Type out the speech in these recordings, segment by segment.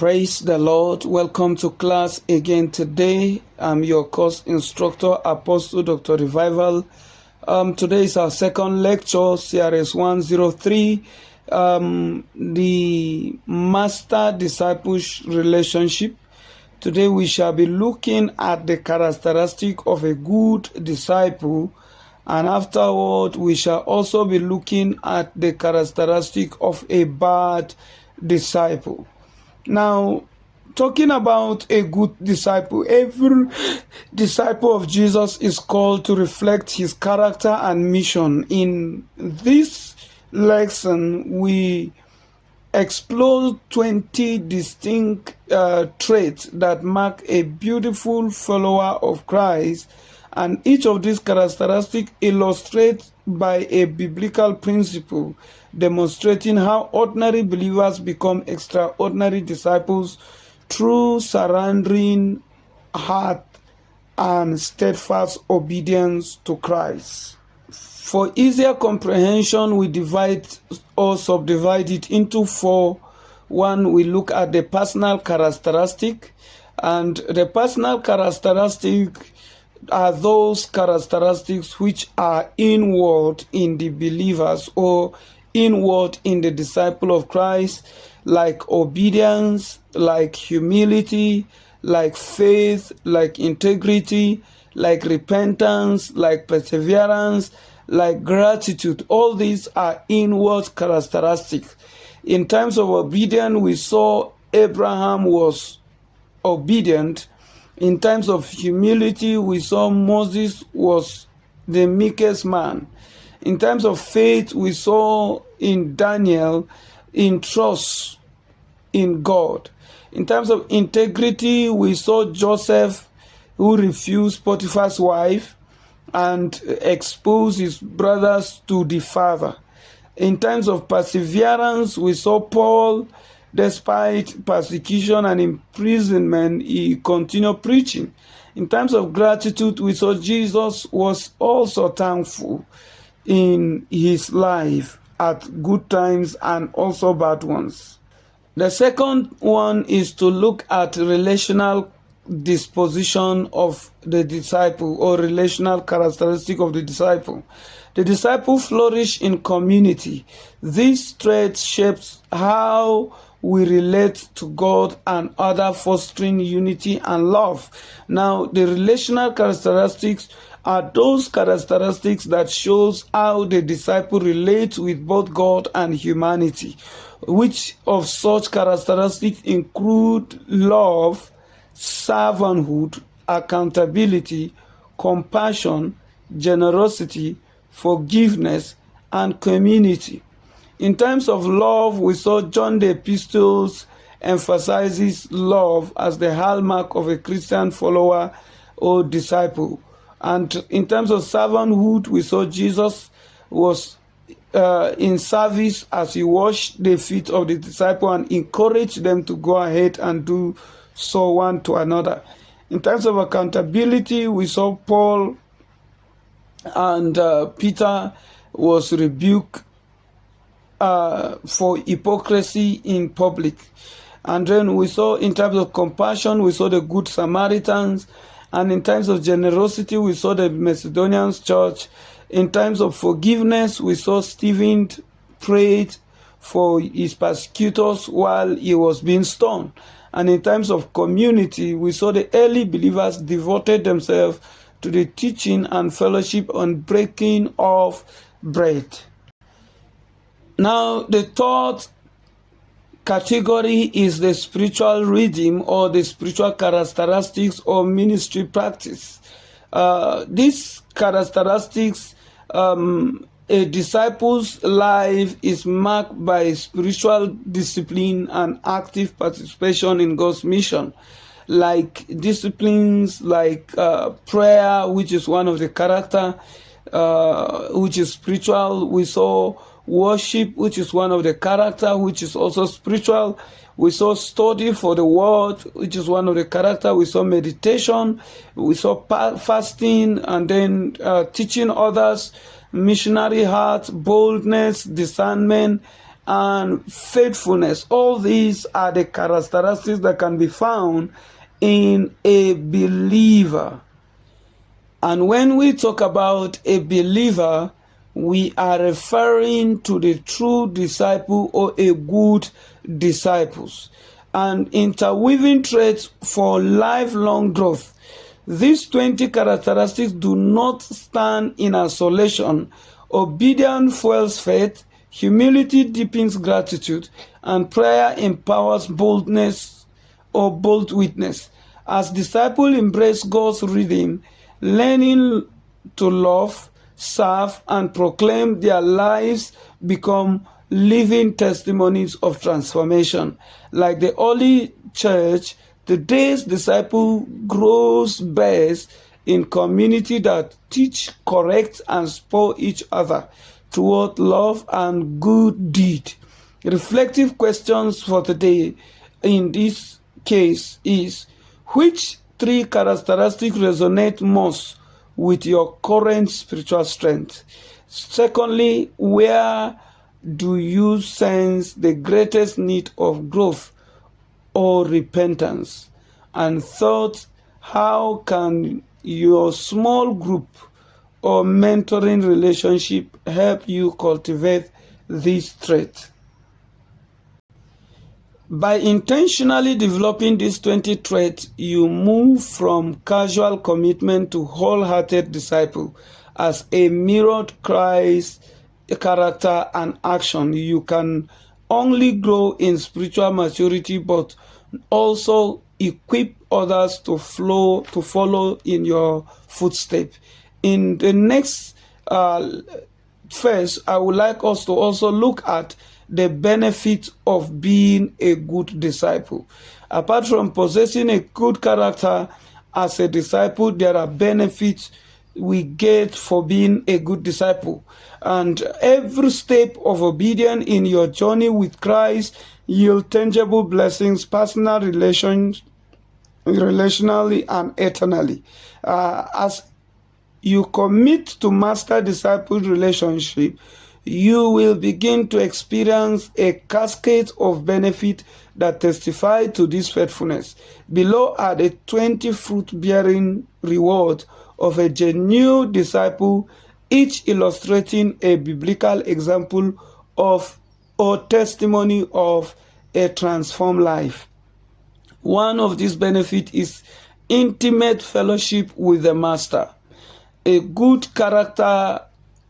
Praise the Lord. Welcome to class again today. I'm your course instructor, Apostle Dr. Revival. Today is our second lecture, CRS 103, the master-disciple relationship. Today we shall be looking at the characteristic of a good disciple, and afterward we shall also be looking at the characteristic of a bad disciple. Now, talking about a good disciple, every disciple of Jesus is called to reflect his character and mission. In this lesson, we explore 20 distinct traits that mark a beautiful follower of Christ, and each of these characteristics illustrates by a biblical principle, demonstrating how ordinary believers become extraordinary disciples through surrendering heart and steadfast obedience to Christ. For easier comprehension, we divide or subdivide it into four. One, we look at the personal characteristic, and the personal characteristic are those characteristics which are inward in the believers or inward in the disciple of Christ, like obedience, like humility, like faith, like integrity, like repentance, like perseverance, like gratitude. All these are inward characteristics. In terms of obedience, we saw Abraham was obedient. In terms of humility, we saw Moses was the meekest man. In terms of faith, we saw in Daniel in trust in God. In terms of integrity, we saw Joseph, who refused Potiphar's wife and exposed his brothers to the father. In terms of perseverance, we saw Paul. Despite persecution and imprisonment, he continued preaching. In terms of gratitude, we saw Jesus was also thankful in his life at good times and also bad ones. The second one is to look at relational disposition of the disciple or relational characteristic of the disciple. The disciple flourish in community. This trait shapes how we relate to God and other, fostering unity and love. Now, the relational characteristics are those characteristics that shows how the disciple relates with both God and humanity. Which of such characteristics include love, servanthood, accountability, compassion, generosity, forgiveness, and community. In terms of love, we saw John the Epistles emphasizes love as the hallmark of a Christian follower or disciple. And in terms of servanthood, we saw Jesus was in service as he washed the feet of the disciple and encouraged them to go ahead and do so one to another. In terms of accountability, we saw Paul and Peter was rebuked for hypocrisy in public. And then we saw in terms of compassion, we saw the Good Samaritans. And in terms of generosity, we saw the Macedonian church. In terms of forgiveness, we saw Stephen prayed for his persecutors while he was being stoned. And in terms of community, we saw the early believers devoted themselves to the teaching and fellowship on breaking of bread. Now, the third category is the spiritual rhythm or the spiritual characteristics or ministry practice. These characteristics, a disciple's life is marked by spiritual discipline and active participation in God's mission. Like disciplines like prayer, which is one of the character, which is spiritual. We saw worship, which is one of the character, which is also spiritual. We saw study for the word, which is one of the character. We saw meditation. We saw fasting, and then teaching others, missionary heart, boldness, discernment, and faithfulness. All these are the characteristics that can be found in a believer. And when we talk about a believer, we are referring to the true disciple or a good disciples. And interweaving traits for lifelong growth. These 20 characteristics do not stand in isolation. Obedience fuels faith, humility deepens gratitude, and prayer empowers boldness or bold witness. As disciples embrace God's rhythm, learning to love, serve, and proclaim, their lives become living testimonies of transformation. Like the early church, today's disciple grows best in community that teach, correct, and spur each other toward love and good deed. Reflective questions for today in this case is: which three characteristics resonate most with your current spiritual strength? Secondly, where do you sense the greatest need of growth or repentance? And third, how can your small group or mentoring relationship help you cultivate this trait? By intentionally developing these 20 traits, you move from casual commitment to wholehearted disciple. As a mirrored Christ character and action, you can only grow in spiritual maturity, but also equip others to follow in your footsteps. In the next phase, I would like us to also look at the benefit of being a good disciple. Apart from possessing a good character as a disciple, there are benefits we get for being a good disciple. And every step of obedience in your journey with Christ yield tangible blessings, personal relationally and eternally. As you commit to master-disciple relationship, you will begin to experience a cascade of benefit that testify to this faithfulness. Below are the 20 fruit-bearing rewards of a genuine disciple, each illustrating a biblical example of or testimony of a transformed life. One of these benefits is intimate fellowship with the Master. A good character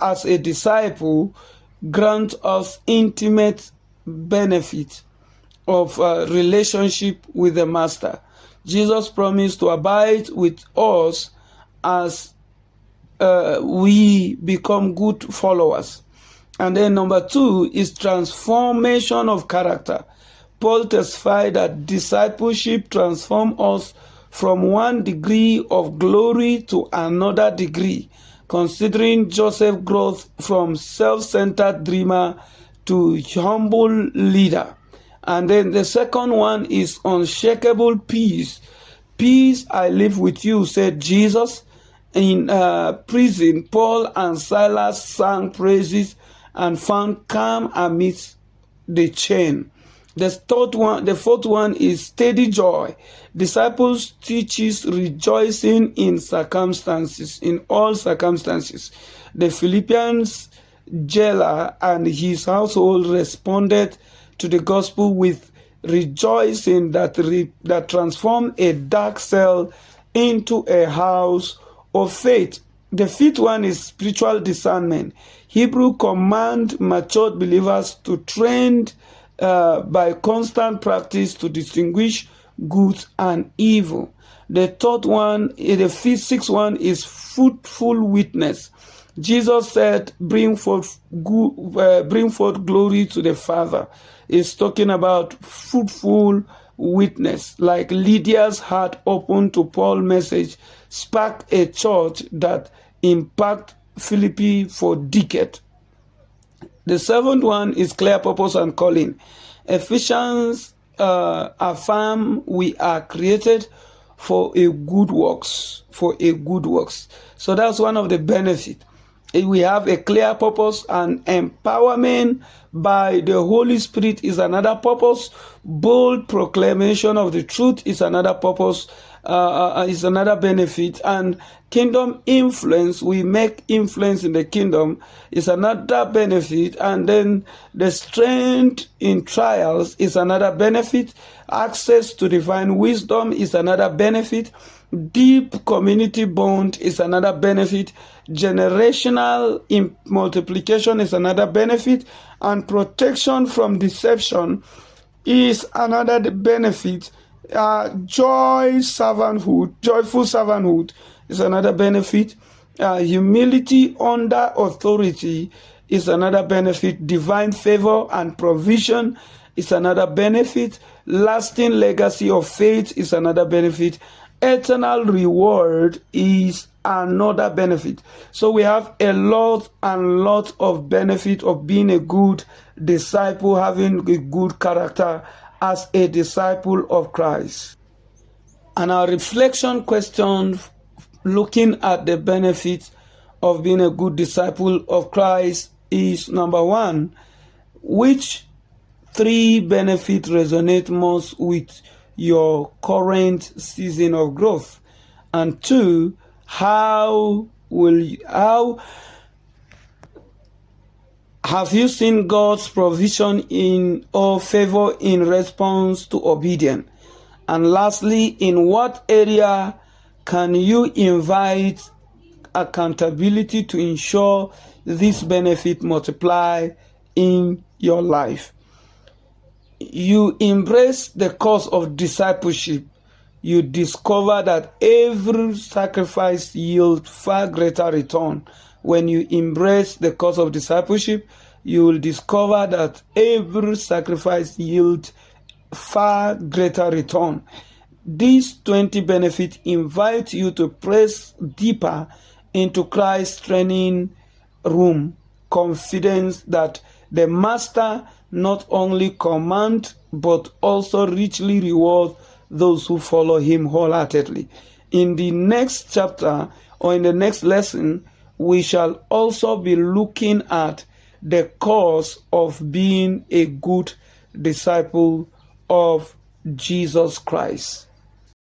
as a disciple grants us intimate benefit of relationship with the Master. Jesus promised to abide with us as we become good followers. And then number 2 is transformation of character. Paul testified that discipleship transforms us from one degree of glory to another degree, considering Joseph's growth from self-centered dreamer to humble leader. And then the second one is unshakable peace. Peace I live with you, said Jesus. In prison, Paul and Silas sang praises and found calm amidst the chain. The fourth one is steady joy. Disciples teaches rejoicing in all circumstances. The Philippians jailer and his household responded to the gospel with rejoicing that transformed a dark cell into a house of faith. The fifth one is spiritual discernment. Hebrew command matured believers to train by constant practice to distinguish good and evil. The sixth one is fruitful witness. Jesus said, bring forth glory to the Father. It's talking about fruitful witness. Like Lydia's heart open to Paul's message sparked a church that impacted Philippi for decades. The seventh one is clear purpose and calling. Ephesians affirm we are created for a good works. So that's one of the benefits. We have a clear purpose and empowerment by the Holy Spirit is another purpose. Bold proclamation of the truth is another purpose, is another benefit. And kingdom influence, we make influence in the kingdom, is another benefit. And then the strength in trials is another benefit. Access to divine wisdom is another benefit. Deep community bond is another benefit. Generational multiplication is another benefit. And protection from deception is another benefit. Joyful servanthood is another benefit. Humility under authority is another benefit. Divine favor and provision is another benefit. Lasting legacy of faith is another benefit. Eternal reward is another benefit. So we have a lot of benefit of being a good disciple, having a good character as a disciple of Christ. And our reflection question, looking at the benefits of being a good disciple of Christ, is number one, which three benefits resonate most with your current season of growth? And two, how have you seen God's provision in or favor in response to obedience? And lastly, in what area can you invite accountability to ensure this benefit multiply in your life? You embrace the cause of discipleship, you discover that every sacrifice yields far greater return. When you embrace the cause of discipleship, you will discover that every sacrifice yields far greater return. These 20 benefits invite you to press deeper into Christ's training room, confidence that the Master not only commands but also richly rewards those who follow him wholeheartedly. In the next chapter or in the next lesson, we shall also be looking at the cause of being a good disciple of Jesus Christ.